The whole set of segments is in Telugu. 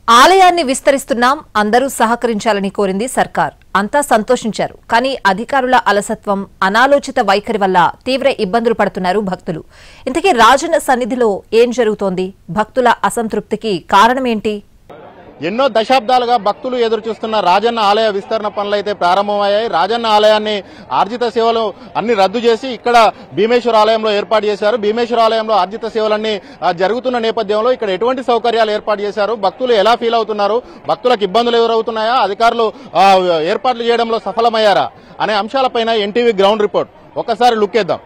ఆలయాన్ని విస్తరిస్తున్నాం, అందరూ సహకరించాలని కోరింది సర్కార్. అంతా సంతోషించారు. కానీ అధికారుల అలసత్వం, అనాలోచిత వైఖరి వల్ల తీవ్ర ఇబ్బందులు పడుతున్నారు భక్తులు. ఇంతకీ రాజన్న సన్నిధిలో ఏం జరుగుతోంది? భక్తుల అసంతృప్తికి కారణమేంటి? ఎన్నో దశాబ్దాలుగా భక్తులు ఎదురుచూస్తున్న రాజన్న ఆలయ విస్తరణ పనులు అయితే ప్రారంభమయ్యాయి. రాజన్న ఆలయాన్ని ఆర్జిత సేవలు అన్ని రద్దు చేసి ఇక్కడ భీమేశ్వర ఆలయంలో ఏర్పాటు చేశారు. భీమేశ్వర ఆలయంలో ఆర్జిత సేవలన్నీ జరుగుతున్న నేపథ్యంలో ఇక్కడ ఎటువంటి సౌకర్యాలు ఏర్పాటు చేశారు, భక్తులు ఎలా ఫీల్ అవుతున్నారు, భక్తులకు ఇబ్బందులు ఎదురవుతున్నాయా, అధికారులు ఏర్పాట్లు చేయడంలో సఫలమయ్యారా అనే అంశాలపైన ఎన్టీవీ గ్రౌండ్ రిపోర్ట్ ఒకసారి లుక్కేద్దాం.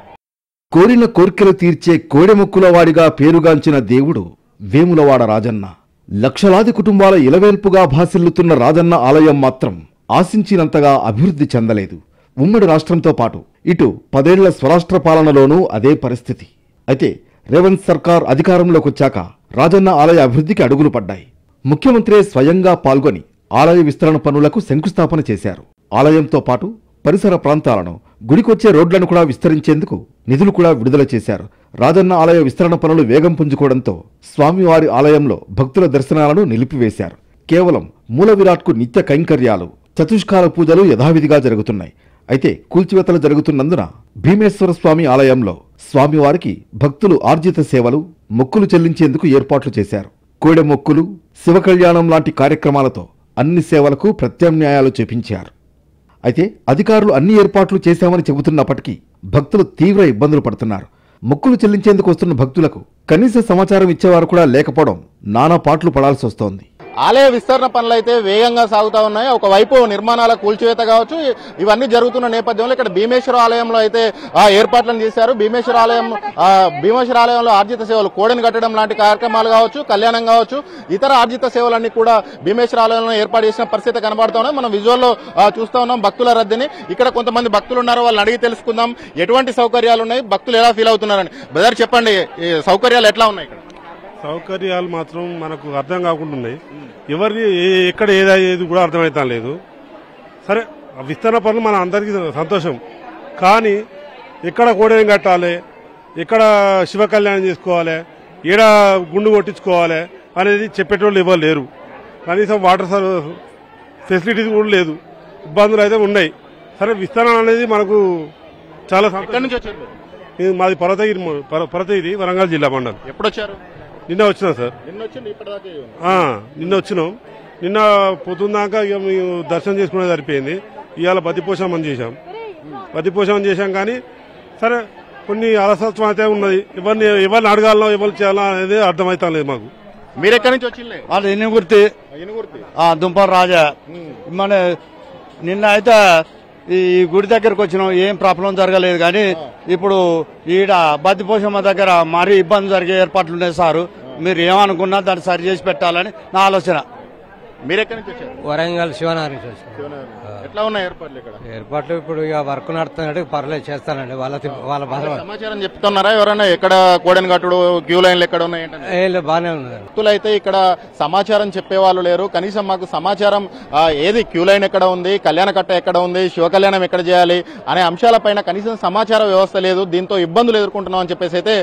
కోరిన కోర్కెలు తీర్చే కోడెముక్కుల వాడిగా పేరుగాంచిన దేవుడు వేములవాడ రాజన్న. లక్షలాది కుటుంబాల ఇలవేల్పుగా భాసిల్లుతున్న రాజన్న ఆలయం మాత్రం ఆశించినంతగా అభివృద్ధి చెందలేదు. ఉమ్మడి రాష్ట్రంతో పాటు ఇటు 10 ఏళ్ల స్వరాష్ట్ర పాలనలోనూ అదే పరిస్థితి. అయితే రేవంత్ సర్కార్ అధికారంలోకొచ్చాక రాజన్న ఆలయ అభివృద్ధికి అడుగులు పడ్డాయి. ముఖ్యమంత్రి స్వయంగా పాల్గొని ఆలయ విస్తరణ పనులకు శంకుస్థాపన చేశారు. ఆలయంతో పాటు పరిసర ప్రాంతాలను, గుడికొచ్చే రోడ్లను కూడా విస్తరించేందుకు నిధులు కూడా విడుదల చేశారు. రాజన్న ఆలయ విస్తరణ పనులు వేగం పుంజుకోవడంతో స్వామివారి ఆలయంలో భక్తుల దర్శనాలను నిలిపివేశారు. కేవలం మూల విరాట్కు నిత్య కైంకర్యాలు, చతుష్కాల పూజలు యథావిధిగా జరుగుతున్నాయి. అయితే కూల్చివేతలు జరుగుతున్నందున భీమేశ్వర స్వామి ఆలయంలో స్వామివారికి భక్తులు ఆర్జిత సేవలు, మొక్కులు చెల్లించేందుకు ఏర్పాట్లు చేశారు. కోడె మొక్కులు, శివ కళ్యాణం లాంటి కార్యక్రమాలతో అన్ని సేవలకు ప్రత్యామ్నాయాలు చూపించారు. అయితే అధికారులు అన్ని ఏర్పాట్లు చేశామని చెబుతున్నప్పటికీ భక్తులు తీవ్ర ఇబ్బందులు పడుతున్నారు. మొక్కులు చెల్లించేందుకు వస్తున్న భక్తులకు కనీస సమాచారం ఇచ్చేవారు కూడా లేకపోవడం నానా పాట్లు పడాల్సి వస్తోంది. ఆలయ విస్తరణ పనులు అయితే వేగంగా సాగుతా ఉన్నాయి. ఒకవైపు నిర్మాణాల కూల్చివేత కావచ్చు, ఇవన్నీ జరుగుతున్న నేపథ్యంలో ఇక్కడ భీమేశ్వర ఆలయంలో అయితే ఏర్పాట్లను చేశారు. భీమేశ్వర ఆలయంలో ఆర్జిత సేవలు, కోడెను కట్టడం లాంటి కార్యక్రమాలు కావచ్చు, కళ్యాణం కావచ్చు, ఇతర ఆర్జిత సేవలన్నీ కూడా భీమేశ్వర ఆలయంలో ఏర్పాటు చేసిన పరిస్థితి కనబడుతూ ఉన్నాయి. మనం విజువల్లో చూస్తా ఉన్నాం భక్తుల రద్దీని. ఇక్కడ కొంతమంది భక్తులు ఉన్నారు, వాళ్ళని అడిగి తెలుసుకుందాం ఎటువంటి సౌకర్యాలు ఉన్నాయి, భక్తులు ఎలా ఫీల్ అవుతున్నారని. బ్రదర్ చెప్పండి, సౌకర్యాలు ఎట్లా ఉన్నాయి? ఇక్కడ సౌకర్యాలు మాత్రం మనకు అర్థం కాకుండా ఉన్నాయి. ఎవరిని ఎక్కడ ఏది కూడా అర్థమవుతా లేదు. సరే, విస్తరణ పనులు మన అందరికీ సంతోషం. కానీ ఎక్కడ కోడేం కట్టాలి, ఎక్కడ శివ కళ్యాణం చేసుకోవాలి, ఏడ గుండు కొట్టించుకోవాలి అనేది చెప్పేటోళ్ళు ఎవరు లేరు. కనీసం వాటర్ ఫెసిలిటీస్ కూడా లేదు. ఇబ్బందులు అయితే ఉన్నాయి. సరే, విస్తరణ అనేది మనకు చాలా మాది పర్వతగిరి వరంగల్ జిల్లా మండలం. ఎప్పుడు వచ్చారు? నిన్న వచ్చినాం సార్. నిన్న వచ్చినాం. నిన్న పొద్దున్నాక ఇక మేము దర్శనం చేసుకునే సరిపోయింది. ఇవాళ బతిపోషమని చేశాం. కానీ సరే, కొన్ని అలసత్వం అయితే ఉన్నది. ఎవరిని అడగాలనో ఎవరు చేయాలో అనేది అర్థమవుతా లేదు మాకు. మీరు ఎక్కడి నుంచి వచ్చింది? అది ఇనుగుర్తి దుంపల రాజా. మన నిన్న అయితే ఈ గుడి దగ్గరకు వచ్చినాం, ఏం ప్రాబ్లం జరగలేదు. కానీ ఇప్పుడు ఈడ బద్దిపోషమ్మ దగ్గర మరీ ఇబ్బంది జరిగే ఏర్పాట్లు ఉన్నాయి సారు. మీరు ఏమనుకున్నా దాన్ని సరి చేసి పెట్టాలని నా ఆలోచన. మీరు ఎక్కడి నుంచి వచ్చారు? వరంగల్ శివనగర్ నుంచి వచ్చారు. ఎట్లా ఉన్నాయి ఏర్పాట్లు? ఇక్కడ ఏర్పాట్లు ఇప్పుడు ఇక వర్క్ నడుతున్నట్టు పర్లేదు, చేస్తానండి. వాళ్ళ సమాచారం చెప్తున్నారా ఎవరైనా ఎక్కడ కోడెను కట్టుడు, క్యూ లైన్లు ఎక్కడ ఉన్నాయి? బాగానే ఉన్నది. భక్తులు అయితే ఇక్కడ సమాచారం చెప్పేవాళ్ళు లేరు. కనీసం మాకు సమాచారం ఏది క్యూ లైన్ ఎక్కడ ఉంది, కళ్యాణ కట్ట ఎక్కడ ఉంది, శివ కళ్యాణం ఎక్కడ చేయాలి అనే అంశాలపైన కనీసం సమాచార వ్యవస్థ లేదు. దీంతో ఇబ్బందులు ఎదుర్కొంటున్నాం అని చెప్పేసి అయితే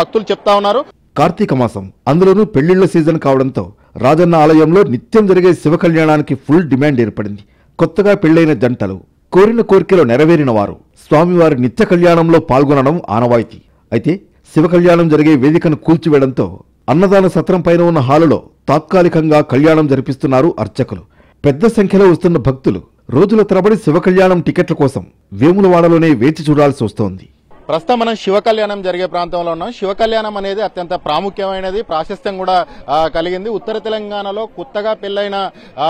భక్తులు చెప్తా ఉన్నారు. కార్తీక మాసం, అందులోనూ పెళ్లిళ్ల సీజన్ కావడంతో రాజన్న ఆలయంలో నిత్యం జరిగే శివ కళ్యాణానికి ఫుల్ డిమాండ్ ఏర్పడింది. కొత్తగా పెళ్లైన జంటలు, కోరిన కోరికలు నెరవేరిన వారు స్వామివారి నిత్య కళ్యాణంలో పాల్గొనడం ఆనవాయితీ. అయితే శివ కళ్యాణం జరిగే వేదికను కూల్చివేయడంతో అన్నదాన సత్రం పైన ఉన్న హాలులో తాత్కాలికంగా కళ్యాణం జరిపిస్తున్నారు అర్చకులు. పెద్ద సంఖ్యలో వస్తున్న భక్తులు రోజుల తరబడి శివ కళ్యాణం టికెట్ల కోసం వేములవాడలోనే వేచి చూడాల్సి వస్తోంది. ప్రస్తుతం మనం శివ కళ్యాణం జరిగే ప్రాంతంలో ఉన్నాం. శివ కళ్యాణం అనేది అత్యంత ప్రాముఖ్యమైనది, ప్రాశస్త్యం కూడా కలిగింది. ఉత్తర తెలంగాణలో కొత్తగా పెళ్లైన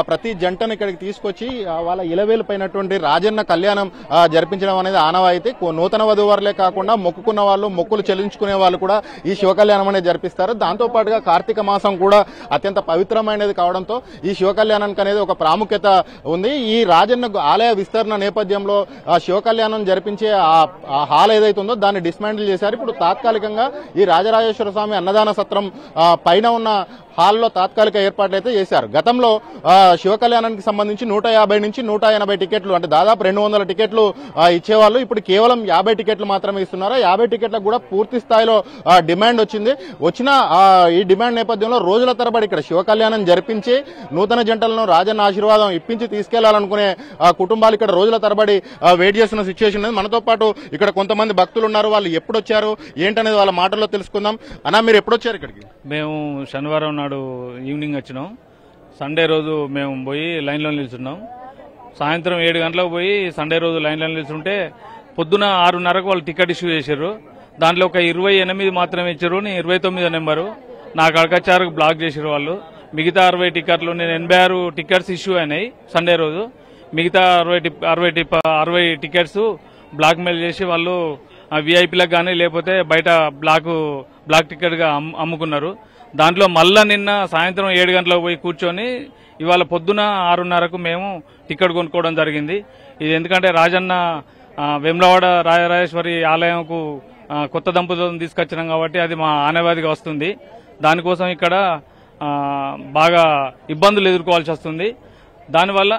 ప్రతి జంటను ఇక్కడికి తీసుకొచ్చి వాళ్ళ ఇలవేలుపైనటువంటి రాజన్న కళ్యాణం జరిపించడం అనేది ఆనవాయితీ. నూతన వధువర్లే కాకుండా మొక్కుకున్న వాళ్ళు, మొక్కులు చెల్లించుకునే వాళ్ళు కూడా ఈ శివ కళ్యాణం అనేది జరిపిస్తారు. దాంతో పాటుగా కార్తీక మాసం కూడా అత్యంత పవిత్రమైనది కావడంతో ఈ శివ కళ్యాణానికి అనేది ఒక ప్రాముఖ్యత ఉంది. ఈ రాజన్న ఆలయ విస్తరణ నేపథ్యంలో శివ కళ్యాణం జరిపించే ఆ హాల్ ఏదైతే ఉందో దాన్ని డిస్మాంటిల్ చేశారు. ఇప్పుడు తాత్కాలికంగా ఈ రాజరాజేశ్వర స్వామి అన్నదాన సత్రం పైన ఉన్న హాల్లో తాత్కాలిక ఏర్పాట్లు అయితే చేశారు. గతంలో శివ కళ్యాణానికి సంబంధించి 150 నుంచి 180 టికెట్లు అంటే దాదాపు 200 టికెట్లు ఇచ్చేవాళ్ళు. ఇప్పుడు కేవలం 50 టికెట్లు మాత్రమే ఇస్తున్నారు. 50 టికెట్లకు కూడా పూర్తి స్థాయిలో డిమాండ్ వచ్చింది. వచ్చిన ఈ డిమాండ్ నేపథ్యంలో రోజుల తరబడి ఇక్కడ శివ కళ్యాణం జరిపించి నూతన జంటలను రాజన్న ఆశీర్వాదం ఇప్పించి తీసుకెళ్లాలనుకునే కుటుంబాలు ఇక్కడ రోజుల తరబడి వెయిట్ చేస్తున్న సిచ్యువేషన్ ఉంది. మనతో పాటు ఇక్కడ కొంతమంది భక్తులు ఉన్నారు. వాళ్ళు ఎప్పుడు వచ్చారు ఏంటనేది వాళ్ళ మాటల్లో తెలుసుకుందాం. అన్నా, మీరు ఎప్పుడు వచ్చారు ఇక్కడికి? మేము శనివారం నాడు ఈవినింగ్ వచ్చినాం. సండే రోజు మేము పోయి లైన్లో నిల్చున్నాం. సాయంత్రం 7 గంటలకు పోయి సండే రోజు లైన్లో నిల్చుంటే పొద్దున 6:30కు వాళ్ళు టికెట్ ఇష్యూ చేశారు. దాంట్లో ఒక 28 మాత్రమే ఇచ్చారు. నేను 29 నెంబరు నాకు అడకచ్చారు బ్లాక్ చేసారు వాళ్ళు. మిగతా 60 టికెట్లు నేను 86 టికెట్స్ ఇష్యూ అయినాయి సండే రోజు. మిగతా 60 టికెట్స్ బ్లాక్ మెయిల్ చేసి వాళ్ళు విఐపీలకు కానీ లేకపోతే బయట బ్లాక్ టికెట్గా అమ్ముకున్నారు. దాంట్లో మళ్ళా నిన్న సాయంత్రం 7 గంటలకు పోయి కూర్చొని ఇవాళ పొద్దున 6:30కు మేము టికెట్ కొనుక్కోవడం జరిగింది. ఇది ఎందుకంటే రాజన్న వేములవాడ రాజరాజేశ్వరి ఆలయంకు కొత్త దంపతులను తీసుకొచ్చినాం కాబట్టి అది మా ఆనవాదిగా వస్తుంది. దానికోసం ఇక్కడ బాగా ఇబ్బందులు ఎదుర్కోవాల్సి వస్తుంది. దానివల్ల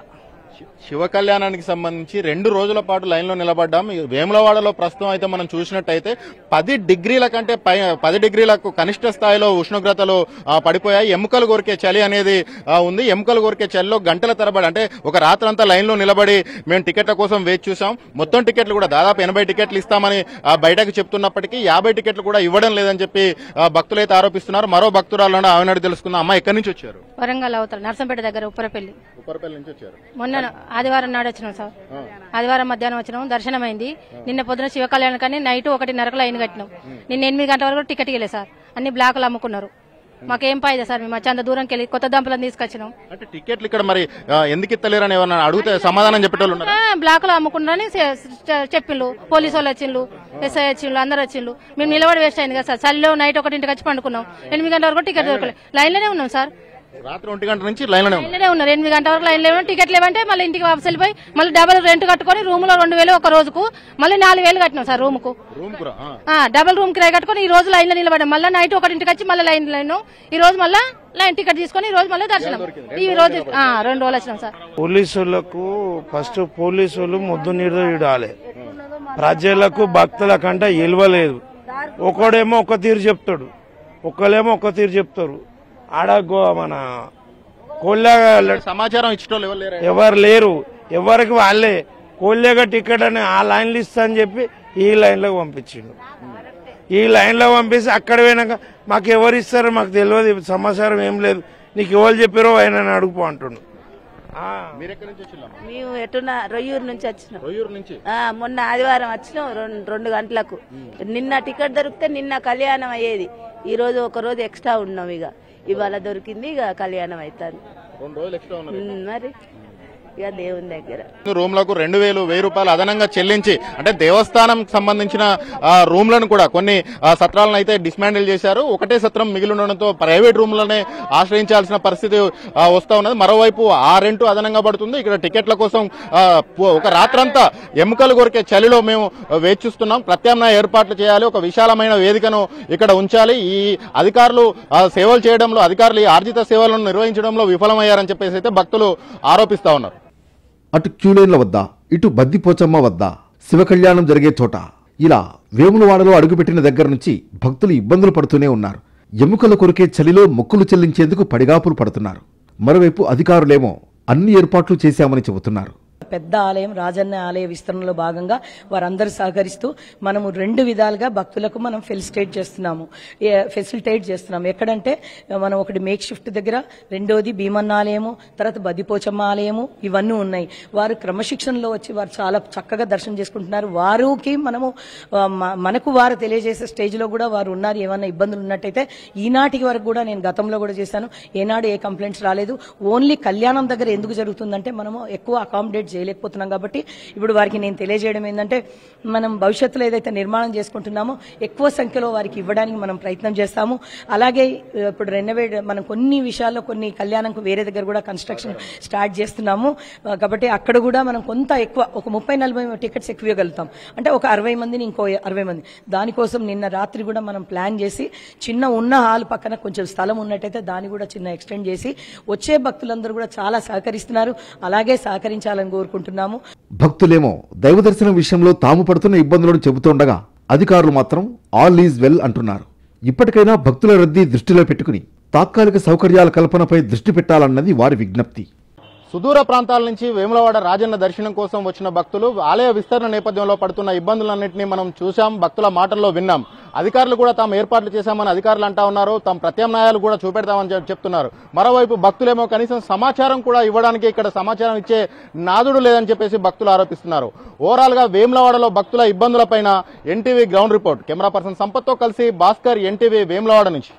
శివ కళ్యాణానికి సంబంధించి 2 రోజుల పాటు లైన్లో నిలబడ్డాం. వేములవాడలో ప్రస్తుతం అయితే మనం చూసినట్టయితే 10 డిగ్రీల కంటే 10 డిగ్రీలకు కనిష్ట స్థాయిలో ఉష్ణోగ్రతలు పడిపోయాయి. ఎముకలు కొరికే చలి అనేది ఉంది. ఎముకలు కొరికే చలిలో గంటల తరబడి అంటే ఒక రాత్రంతా లైన్లో నిలబడి మేము టికెట్ల కోసం వేచి చూసాం. మొత్తం టికెట్లు కూడా దాదాపు 80 టికెట్లు ఇస్తామని బయటకు చెప్తున్నప్పటికీ 50 టికెట్లు కూడా ఇవ్వడం లేదని చెప్పి భక్తులైతే ఆరోపిస్తున్నారు. మరో భక్తురాలు ఆవినాడు తెలుసుకుందాం. అమ్మ, ఎక్కడి నుంచి వచ్చారు? వరంగల్ అవతల నర్సంపేట దగ్గర ఉప్పరపల్లి నుంచి వచ్చారు. మొన్న ఆదివారం నాడు వచ్చినాం సార్. ఆదివారం మధ్యాహ్నం వచ్చినాం. దర్శనం అయింది. నిన్న పొద్దున శివ కళ్యాణం కానీ నైట్ 1:30కు లైన్ కట్టినాం. నిన్న 8 గంటల వరకు టికెట్ ఇవ్వలేదు సార్. అన్ని బ్లాకులు అమ్ముకున్నారు. మాకేం పాయిదా సార్? మేము అంత దూరంకి వెళ్ళి కొత్త దంపలను తీసుకొచ్చినాం. అంటే టికెట్లు ఇక్కడ మరి ఎందుకు ఇస్తలేరని ఏమన్నా అడిగితే సమాధానం చెప్పేటోళ్ళు బ్లాకులు అమ్ముకున్నారని చెప్పిండ్రు. పోలీసు వాళ్ళు వచ్చిండ్రు, ఎస్ఐ వచ్చిండ్రు, అందరు వచ్చిండ్రు. మేము నిలబడి వేస్ట్ అయింది కదా సార్. చలిలో నైట్ 1:00కి వచ్చి పండుకున్నాం. 8 గంటల వరకు టికెట్ దొరకలేదు. లైన్లోనే ఉన్నాం సార్. రాత్రి 1 గంట నుంచి లైన్లోనే ఉన్నారు. 8 గంటల వరకు లైన్ లేవు. టికెట్ లేవంటే మళ్ళీ ఇంటికి వాపస్ వెళ్ళిపోయి మళ్ళీ డబుల్ రెంట్ కట్టుకుని రూమ్ లో 2000 ఒక రోజుకు మళ్ళీ 4000 కట్టినాం సార్ రూమ్ కు. డబుల్ రూమ్ కిరాయి కట్టుకుని ఈ రోజు లైన్ లో నిలబడ్డాం. మళ్ళీ నైట్ 1:00కి వచ్చి మళ్ళీ లైన్ ఈ రోజు మళ్ళీ లైన్ టికెట్ తీసుకుని ఈ రోజు మళ్ళీ దర్శనం. ఈ రోజు 2 రోజులు వచ్చినాం సార్. పోలీసులకు ఫస్ట్ పోలీసులు ముద్దు నీరు ఇడాలి. ప్రజలకు భక్తుల కంటే ఇల్వలేదు. ఒకడేమో ఒక తీరు చెప్తాడు, ఒకళ్ళేమో ఒక తీరు చెప్తారు. ఆడ మన కోళ్ళ సమాచారం ఇచ్చటోళ్ళు ఎవరు లేరు. ఎవరికి వాళ్ళే కోళ్ళగా టికెట్ అని ఆ లైన్లు ఇస్తా అని చెప్పి ఈ లైన్లోకి పంపించిండు. ఈ లైన్లో పంపిస్తే అక్కడ పోయినాక మాకు ఎవరు ఇస్తారో మాకు తెలియదు, సమాచారం ఏం లేదు, నీకు ఎవరు చెప్పారో ఆయన అడుగుపో అంటుండు. మేము ఎటున్నా రొయ్యూరు నుంచి వచ్చినాం. మొన్న ఆదివారం వచ్చినాం 2 గంటలకు. నిన్న టికెట్ దొరికితే నిన్న కళ్యాణం అయ్యేది. ఈ రోజు ఒక రోజు ఎక్స్ట్రా ఉన్నాం. ఇవాళ దొరికింది. కళ్యాణం అవుతుంది. 2 రోజులు ఎక్స్ట్రా ఉన్నారు మరి ఇక దేవుని దగ్గర రూమ్లకు 1000 రూపాయలు అదనంగా చెల్లించి అంటే దేవస్థానం సంబంధించిన రూమ్లను కూడా కొన్ని సత్రాలను అయితే డిస్మాండిల్ చేశారు. ఒకటే సత్రం మిగిలి ఉండడంతో ప్రైవేట్ రూమ్లనే ఆశ్రయించాల్సిన పరిస్థితి వస్తా ఉన్నది. మరోవైపు ఆ రెంట్ అదనంగా పడుతుంది. ఇక్కడ టికెట్ల కోసం ఒక రాత్రంతా ఎముకలు కొరికే చలిలో మేము వేచి చూస్తున్నాం. ప్రత్యామ్నాయ ఏర్పాట్లు చేయాలి, ఒక విశాలమైన వేదికను ఇక్కడ ఉంచాలి. ఈ అధికారులు సేవలు చేయడంలో, అధికారులు ఈ ఆర్జిత సేవలను నిర్వహించడంలో విఫలమయ్యారని చెప్పేసి అయితే భక్తులు ఆరోపిస్తా ఉన్నారు. అటు క్యూలైన్ల వద్ద, ఇటు బద్దిపోచమ్మ వద్ద, శివ కళ్యాణం జరిగే చోట ఇలా వేములవాడలో అడుగుపెట్టిన దగ్గర నుంచి భక్తులు ఇబ్బందులు పడుతూనే ఉన్నారు. ఎముకలు కొరికే చలిలో మొక్కులు చెల్లించేందుకు పడిగాపులు పడుతున్నారు. మరోవైపు అధికారులేమో అన్ని ఏర్పాట్లు చేశామని చెబుతున్నారు. పెద్ద ఆలయం రాజన్న ఆలయ విస్తరణలో భాగంగా వారందరూ సహకరిస్తూ మనము 2 విధాలుగా భక్తులకు మనం ఫెసిలిటేట్ చేస్తున్నాము. ఎక్కడంటే మనం ఒకటి మేక్ షిఫ్ట్ దగ్గర, రెండోది భీమన్న ఆలయము, తర్వాత బద్దిపోచమ్మ ఆలయము, ఇవన్నీ ఉన్నాయి. వారు క్రమశిక్షణలో వచ్చి వారు చాలా చక్కగా దర్శనం చేసుకుంటున్నారు. వారికి మనకు వారు తెలియజేసే స్టేజ్లో కూడా వారు ఉన్నారు. ఏమన్నా ఇబ్బందులు ఉన్నట్టయితే ఈనాటికి వరకు కూడా నేను గతంలో కూడా చేశాను. ఏనాడు ఏ కంప్లైంట్స్ రాలేదు. ఓన్లీ కళ్యాణం దగ్గర ఎందుకు జరుగుతుందంటే మనము ఎక్కువ అకామిడేట్ చేయలేకపోతున్నాం కాబట్టి ఇప్పుడు వారికి నేను తెలియజేయడం ఏంటంటే మనం భవిష్యత్తులో ఏదైతే నిర్మాణం చేసుకుంటున్నామో ఎక్కువ సంఖ్యలో వారికి ఇవ్వడానికి మనం ప్రయత్నం చేస్తాము. అలాగే ఇప్పుడు రెనోవేట్ మనం కొన్ని విషయాల్లో కొన్ని కళ్యాణంకు వేరే దగ్గర కూడా కన్స్ట్రక్షన్ స్టార్ట్ చేస్తున్నాము కాబట్టి అక్కడ కూడా మనం కొంత ఎక్కువ ఒక 30-40 టికెట్స్ ఎక్కువ ఇవ్వగలుగుతాం. అంటే ఒక 60 మందిని ఇంకో 60 మంది. దానికోసం నిన్న రాత్రి కూడా మనం ప్లాన్ చేసి చిన్న ఉన్న హాల్ పక్కన కొంచెం స్థలం ఉన్నట్టయితే దాన్ని కూడా చిన్న ఎక్స్టెండ్ చేసి వచ్చే భక్తులందరూ కూడా చాలా సహకరిస్తున్నారు. అలాగే సహకరించాలని కోరుకుంటున్నాము. భక్తులేమో దైవ దర్శనం విషయంలో తాము పడుతున్న ఇబ్బందులను చెబుతుండగా అధికారులు మాత్రం ఆల్ ఈజ్ వెల్ అంటున్నారు. ఇప్పటికైనా భక్తుల రద్దీ దృష్టిలో పెట్టుకుని తాత్కాలిక సౌకర్యాల కల్పనపై దృష్టి పెట్టాలన్నది వారి విజ్ఞప్తి. సుదూర ప్రాంతాల నుంచి వేములవాడ రాజన్న దర్శనం కోసం వచ్చిన భక్తులు ఆలయ విస్తరణ నేపథ్యంలో పడుతున్న ఇబ్బందులన్నింటినీ మనం చూశాం, భక్తుల మాటల్లో విన్నాం. అధికారులు కూడా తాము ఏర్పాట్లు చేశామని అధికారులు అంటా ఉన్నారు. తాము ప్రత్యామ్నాయాలు కూడా చూపెడతామని చెప్తున్నారు. మరోవైపు భక్తులేమో కనీసం సమాచారం కూడా ఇవ్వడానికి ఇక్కడ సమాచారం ఇచ్చే నాదుడు లేదని చెప్పేసి భక్తులు ఆరోపిస్తున్నారు. ఓవరాల్ గా వేములవాడలో భక్తుల ఇబ్బందులపైన NTV ground report. Camera person సంపత్తో కలిసి భాస్కర్, ఎన్టీవీ వేములవాడ నుంచి.